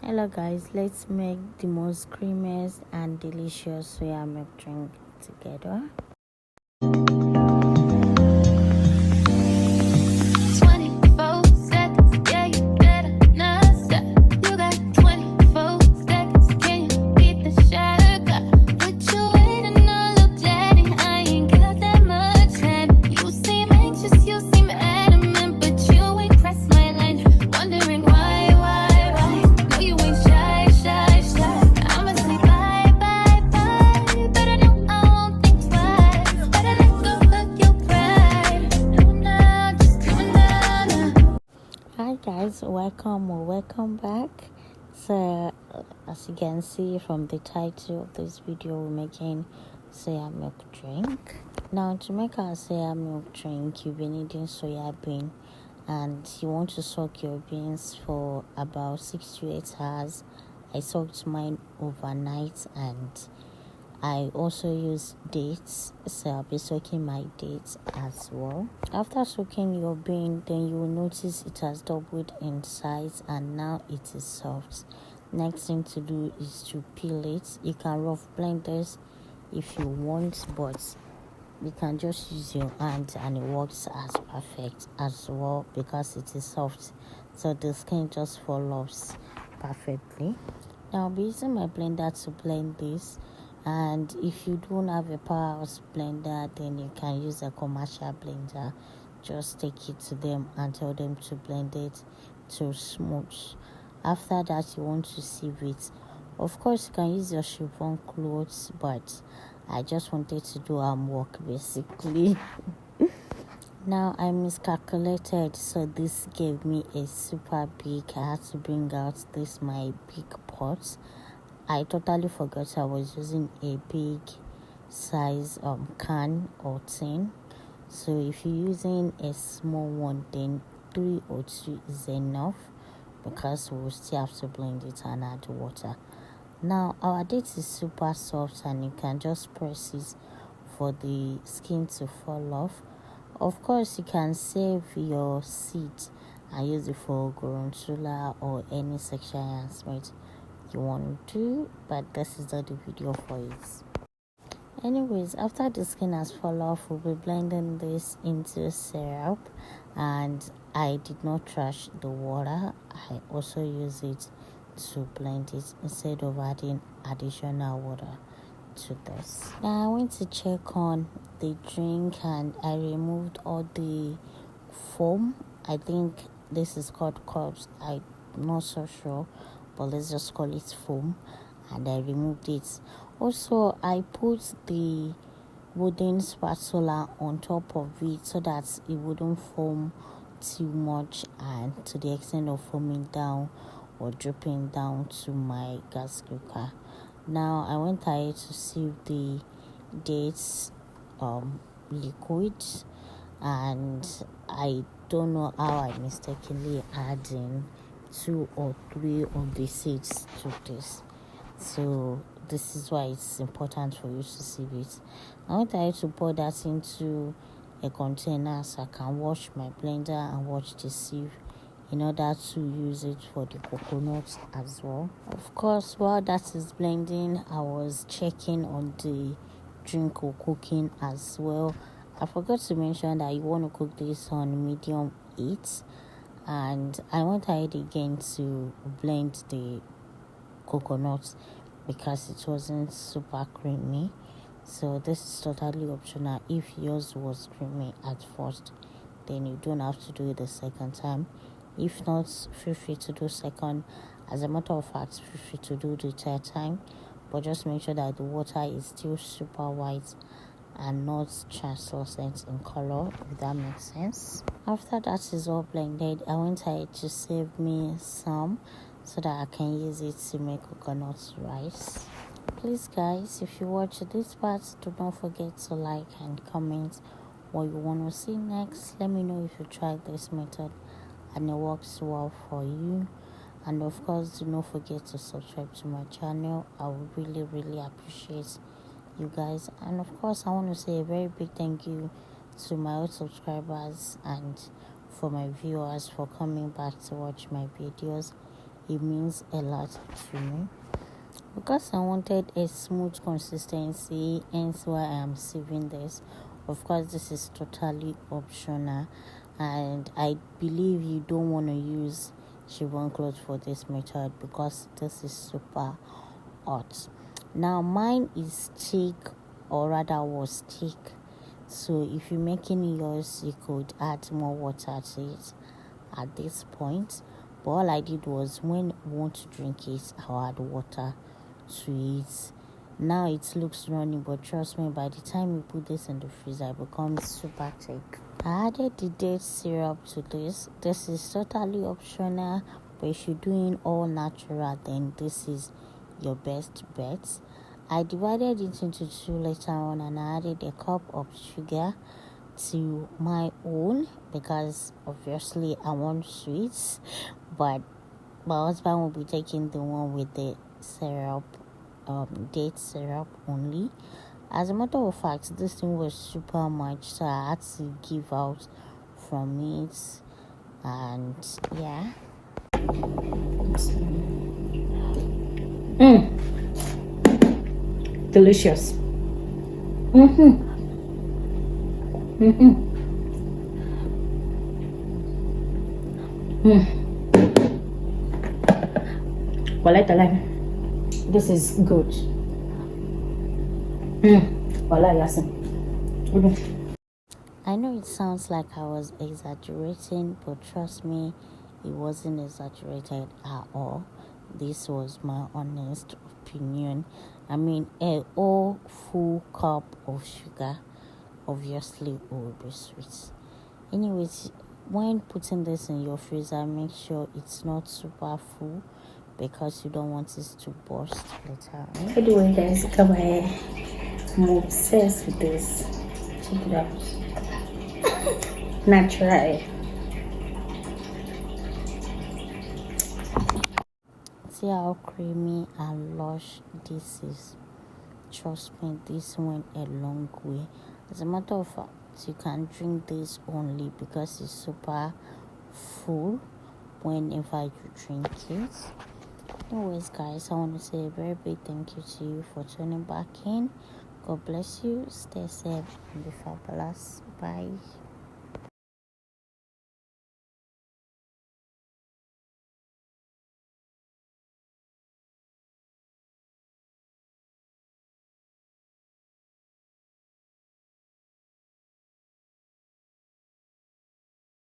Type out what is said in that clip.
Hello guys, let's make the most creamiest and delicious soya milk drink together. 24 seconds, yeah, you better not stop. You got 24 seconds, can you beat the shot? What you waiting on, look daddy, I ain't got that much time. You seem anxious, you seem adamant, but you ain't pressed my line. Wondering why? No, you ain't shy. I'ma say bye, but I know I won't think twice. Better let go of your pride. No, now, just do it now. Hi guys, welcome back. So as you can see from the title of this video, we're making soya milk drink. Now to make our soya milk drink, you'll be needing soya bean, and you want to soak your beans for about 6 to 8 hours. I soaked mine overnight, and I also use dates, so I'll be soaking my dates as well. After soaking your bean, then you will notice it has doubled in size and now it is soft. Next thing to do is to peel it. You can rough blend this if you want, but you can just use your hand and it works as perfect as well because it is soft, so the skin just follows perfectly. Now I'll be using my blender to blend this, and if you don't have a powerhouse blender, then you can use a commercial blender. Just take it to them and tell them to blend it to smooth. After that, you want to sieve it. Of course, you can use your chiffon clothes, but I just wanted to do work basically. Now I miscalculated, so this gave me a super big. I had to bring out this my big pot. I totally forgot I was using a big size can or tin. So if you're using a small one, then 3 or 2 is enough, because we'll still have to blend it and add water. Now our date is super soft, and you can just press it for the skin to fall off. Of course, you can save your seed and use it for gorgonzola or any sexual enhancement you want to do, but this is not the video for it. Anyways, after the skin has fallen off, we'll be blending this into syrup, and I did not trash the water. I also use it to blend it instead of adding additional water to this. Now I went to check on the drink and I removed all the foam. I think this is called cups, I'm not so sure, but let's just call it foam, and I removed it. Also, I put the wooden spatula on top of it so that it wouldn't foam too much and to the extent of foaming down or dripping down to my gas cooker. Now I went ahead to sieve the dates liquid, and I don't know how I mistakenly adding 2 or 3 of the seeds to this. So this is why it's important for you to sieve it. I went ahead to pour that into a container so I can wash my blender and wash the sieve in order to use it for the coconut as well. Of course, while that is blending, I was checking on the drink or cooking as well. I forgot to mention that you want to cook this on medium heat, and I went ahead again to blend the coconut because it wasn't super creamy. So this is totally optional. If yours was creamy at first, then you don't have to do it the second time. If not, feel free to do second. As a matter of fact, feel free to do the third time, but just make sure that the water is still super white and not translucent in color, if that makes sense. After that is all blended, I went ahead to save me some so that I can use it to make coconut rice. Please guys, if you watch this part, do not forget to like and comment what you want to see next. Let me know if you tried this method and it works well for you. And of course, do not forget to subscribe to my channel. I would really appreciate you guys. And of course, I want to say a very big thank you to my old subscribers and for my viewers for coming back to watch my videos. it means a lot to me. Because I wanted a smooth consistency, hence why I am saving this. Of course, this is totally optional, and I believe you don't want to use chiffon cloth for this method because this is super hot. Now mine is thick, or rather was thick, so if you're making yours you could add more water to it at this point. But all I did was, when I want to drink it, I'll add water to it. Now it looks runny, but trust me, by the time you put this in the freezer, it becomes super thick. I added the date syrup to this. This is totally optional, but if you're doing all natural, then this is your best bet. I divided it into two later on, and I added a cup of sugar to my own because obviously I want sweets, but my husband will be taking the one with the syrup, date syrup only. As a matter of fact, this thing was super much, so I had to give out from it, and yeah. Delicious. This is good. I know it sounds like I was exaggerating, but trust me, it wasn't exaggerated at all. This was my honest opinion. I mean, a whole full cup of sugar obviously will be sweet. Anyways, when putting this in your freezer, make sure it's not super full because you don't want it to burst later on. Anyway, guys, come here. I'm obsessed with this. Check it out. Natural. See how creamy and lush this is. Trust me, this went a long way. As a matter of fact, you can drink this only because it's super full whenever you drink it. Anyways, guys, I want to say a very big thank you to you for tuning back in. God bless you. Stay safe and be fabulous. Bye.